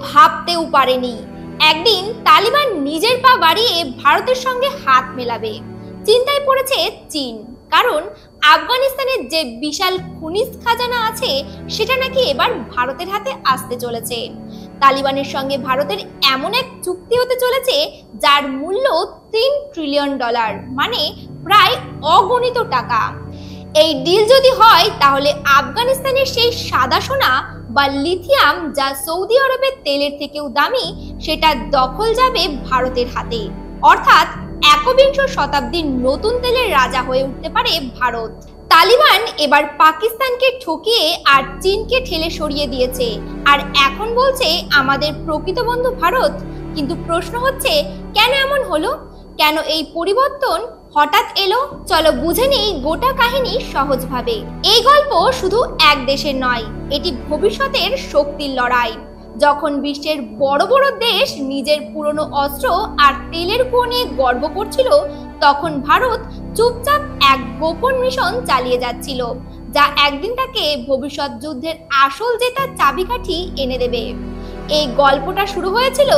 ভাবতেও পারেনি একদিন তালিবান নিজের পা বাড়িয়ে ভারতের সঙ্গে হাত মেলাবে। চিন্তায় পড়েছে চীন, কারণ আফগানিস্তানের যে বিশাল খনিজ খাজানা আছে সেটা নাকি এবার ভারতের হাতে আসতে চলেছে। তালিবানের সঙ্গে ভারতের এমন এক চুক্তি হতে চলেছে যার মূল্য $3 ট্রিলিয়ন, মানে প্রায় অগণিত টাকা। এই ডিল যদি হয় তাহলে আফগানিস্তানের সেই সাদা সোনা বা লিথিয়াম, যা সৌদি আরবের তেলের থেকেও দামি, সেটা দখল যাবে ভারতের হাতে। অর্থাৎ একবিংশ শতাব্দীর নতুন তেলের রাজা হয়ে উঠতে পারে ভারত। তালিবান এবার পাকিস্তানকে ঠকিয়ে আর চীনকে ঠেলে সরিয়ে দিয়েছে, আর এখন বলছে আমাদের প্রকৃত বন্ধু ভারত। কিন্তু প্রশ্ন হচ্ছে, কেন এমন হলো? কেন এই পরিবর্তন হঠাৎ এলো? চলো বুঝে নেই গোটা কাহিনী সহজভাবে। এই গল্প শুধু এক দেশের নয়, এটি ভবিষ্যতের শক্তির লড়াই। যখন বিশ্বের বড় বড় দেশ নিজের পুরনো অস্ত্র আর তেলের কুয়ো নিয়ে গর্ব করছিল, তখন ভারত চুপচাপ এক গোপন মিশন চালিয়ে যাচ্ছিল, যা একদিন তাকে ভবিষ্যৎ যুদ্ধের আসল জেতার চাবিকাঠি এনে দেবে। এই গল্পটা শুরু হয়েছিল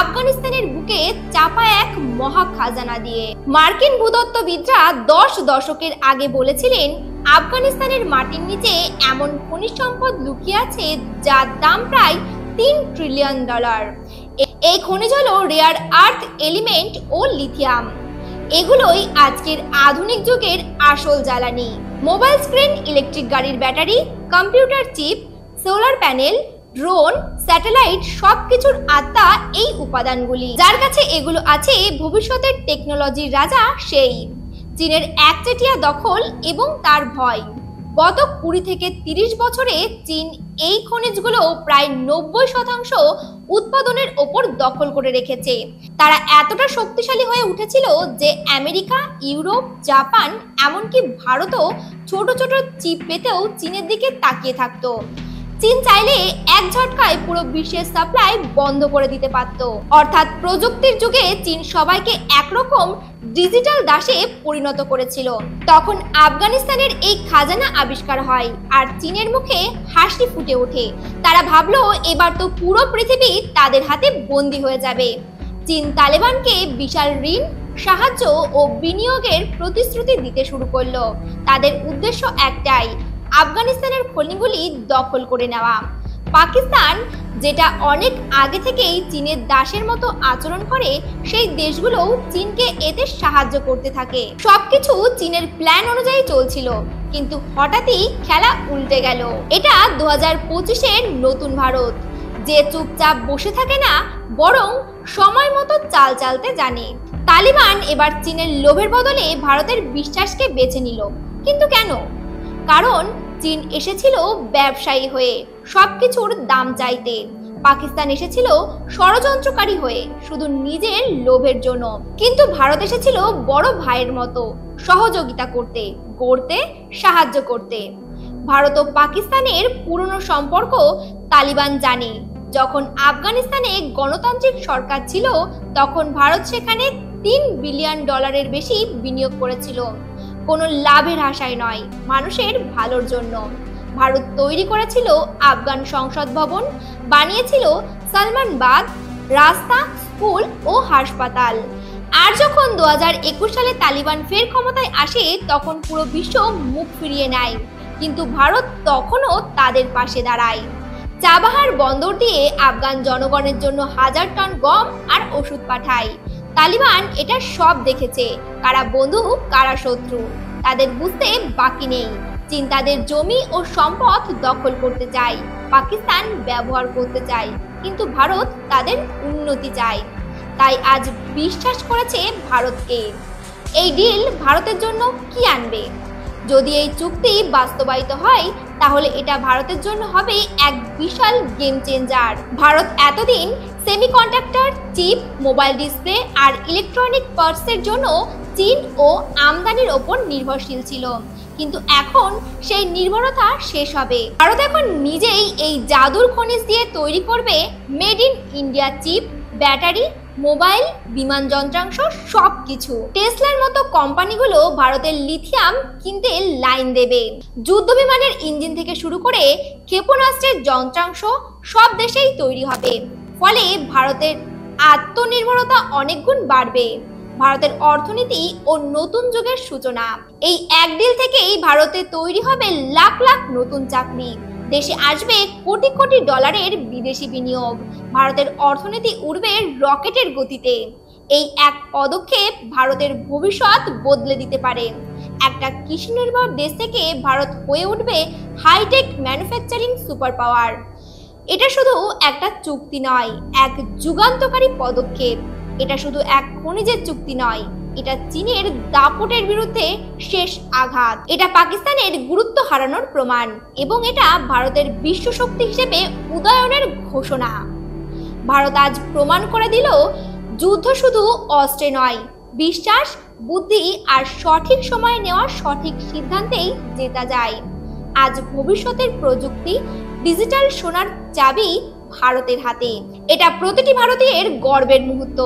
আফগানিস্তানের বুকে চাপা এক মহা খাজানা দিয়ে। মার্কিন ভূতত্ত্ববিদরা 10 দশকের আগে বলেছিলেন আফগানিস্তানের মাটির নিচে এমন খনিজ সম্পদ লুকিয়ে আছে যার দাম প্রায় $3 ট্রিলিয়ন। এই খনিজ হলো রেয়ার আর্থ এলিমেন্ট ও লিথিয়াম। এগুলোই আজকের আধুনিক যুগের আসল জ্বালানি। মোবাইল স্ক্রিন, ইলেকট্রিক গাড়ির battery, computer chip, solar panel, drone, satellite, সবকিছুর আত্মা এই উপাদানগুলি। যার কাছে এগুলো আছে ভবিষ্যতের টেকনোলজির রাজা সেই। চীনের একচেটিয়া দখল এবং তার ভয়। গত 20 থেকে 30 বছরে চীন এই খনিজগুলো প্রায় 90% উৎপাদনের ওপর দখল করে রেখেছে। তারা এতটা শক্তিশালী হয়ে উঠেছিল যে আমেরিকা, ইউরোপ, জাপান, এমনকি ভারতও ছোট ছোট চিপ পেতেও চীনের দিকে তাকিয়ে থাকতো। চীন চাইলে এক ঝটকায় পুরো বিশ্বের সাপ্লাই বন্ধ করে দিতে পারত। অর্থাৎ প্রযুক্তির যুগে চীন সবাইকে একরকম ডিজিটাল দাসে পরিণত করেছিল। তখন আফগানিস্তানের এই খাজানা আবিষ্কার হয় আর চীনের মুখে হাসি ফুটে ওঠে। তারা ভাবলো এবার তো পুরো পৃথিবী তাদের হাতে বন্দী হয়ে যাবে। চীন তালেবানকে বিশাল ঋণ, সাহায্য ও বিনিয়োগের প্রতিশ্রুতি দিতে শুরু করলো। তাদের উদ্দেশ্য একটাই, আফগানিস্তানের খনিগুলি দখল করে নেওয়া। পাকিস্তান, যেটা অনেক আগে থেকেই চীনের দাসের মতো আচরণ করে, সেই দেশগুলোও চীনকে এতে সাহায্য করতে থাকে। সবকিছু চীনের প্ল্যান অনুযায়ী চলছিল, কিন্তু হঠাৎই খেলা উল্টে গেল। এটা 2025-এর নতুন ভারত, যে চুপচাপ বসে থাকে না, বরং সময় মতো চাল চালতে জানে। তালিবান এবার চীনের লোভের বদলে ভারতের বিশ্বাসকে বেছে নিল। কিন্তু কেন? কারণ চীন এসেছিল ব্যবসায়ী হয়ে, সবকিছুর দাম চাইতে। পাকিস্তান এসেছিল ষড়যন্ত্রকারী হয়ে, শুধু নিজের লোভের জন্য। কিন্তু ভারত এসেছিল বড় ভাইয়ের মতো, সহযোগিতা করতে, গড়তে, সাহায্য করতে। ভারত ও পাকিস্তানের পুরনো সম্পর্ক তালিবান জানে। যখন আফগানিস্তানে গণতান্ত্রিক সরকার ছিল, তখন ভারত সেখানে $3 বিলিয়ন বেশি বিনিয়োগ করেছিল। কোনো লাভের আশায় নয়, মানুষের ভালোর জন্য। ভারত তৈরি করেছিল আফগান সংসদ ভবন, বানিয়েছিল সালমান বাগ, রাস্তা, স্কুল ও হাসপাতাল। আর যখন 2021 সালে তালিবান ফের ক্ষমতায় আসে, তখন পুরো বিশ্ব মুখ ফিরিয়ে নেয়, কিন্তু ভারত তখনও তাদের পাশে দাঁড়ায়। চাবাহার বন্দর দিয়ে আফগান জনগণের জন্য 1000 টন গম আর ওষুধ পাঠায়। তালিবান এটা সব দেখেছে, কারা বন্ধু কারা শত্রু তাদের বুঝতে বাকি নেই। চীন তাদের জমি ও সম্পদ দখল করতে চায়, পাকিস্তান ব্যবহার করতে চায়, কিন্তু ভারত তাদের উন্নতি চায়। তাই আজ বিশ্বাস করেছে ভারতকে। এই ডিল ভারতের জন্য কি আনবে? যদি এই চুক্তি বাস্তবায়িত হয়, তাহলে এটা ভারতের জন্য হবে এক বিশাল গেম চেঞ্জার। ভারত এতদিন সেমিকন্ডাক্টর, চিপ, মোবাইল ডিসপ্লে আর ইলেকট্রনিক পার্টসের জন্য চীন ও আমদানির ওপর নির্ভরশীল ছিল, কিন্তু এখন সেই নির্ভরতা শেষ হবে। ভারত এখন নিজেই এই জাদুর খনিজ দিয়ে তৈরি করবে made in India chip, battery, mobile, বিমান যন্ত্রাংশ সবকিছু। টেসলার মতো কোম্পানিগুলো ভারতের লিথিয়াম কিনতে লাইন দেবে। যুদ্ধ বিমানের ইঞ্জিন থেকে শুরু করে ক্ষেপণাস্ত্রের যন্ত্রাংশ সব দেশেই তৈরি হবে। ফলে ভারতের আত্মনির্ভরতা অনেক গুণ বাড়বে। ভারতের অর্থনীতি ও নতুন যুগের সূচনা। এই এক ডিল থেকেই ভারতে তৈরি হবে লাখ লাখ নতুন চাকরি। দেশে আসবে কোটি কোটি ডলারের বিদেশি বিনিয়োগ। ভারতের অর্থনীতি উঠবে রকেটের গতিতে। এই এক পদক্ষেপ ভারতের ভবিষ্যৎ বদলে দিতে পারে। একটা কৃষি নির্ভর দেশ থেকে ভারত হয়ে উঠবে হাইটেক ম্যানুফ্যাকচারিং সুপার পাওয়ার। এটা শুধু একটা চুক্তি নয়, এক যুগান্তকারী পদক্ষেপ। এটা শুধু এক খনিজের চুক্তি নয়, এটা চীনের দাপটের বিরুদ্ধে শেষ আঘাত। এটা পাকিস্তানের গুরুত্ব হারানোর প্রমাণ এবং এটা ভারতের বিশ্ব শক্তি হিসেবে উদয়নের ঘোষণা। ভারত আজ প্রমাণ করে দিল, যুদ্ধ শুধু অস্ত্রে নয়, বিশ্বাস, বুদ্ধি আর সঠিক সময়ে নেওয়া সঠিক সিদ্ধান্তেই জেতা যায়। আজ ভবিষ্যতের প্রযুক্তি, ডিজিটাল সোনার চাবি ভারতের হাতে। এটা প্রতিটি ভারতীয়ের গর্বের মুহূর্ত।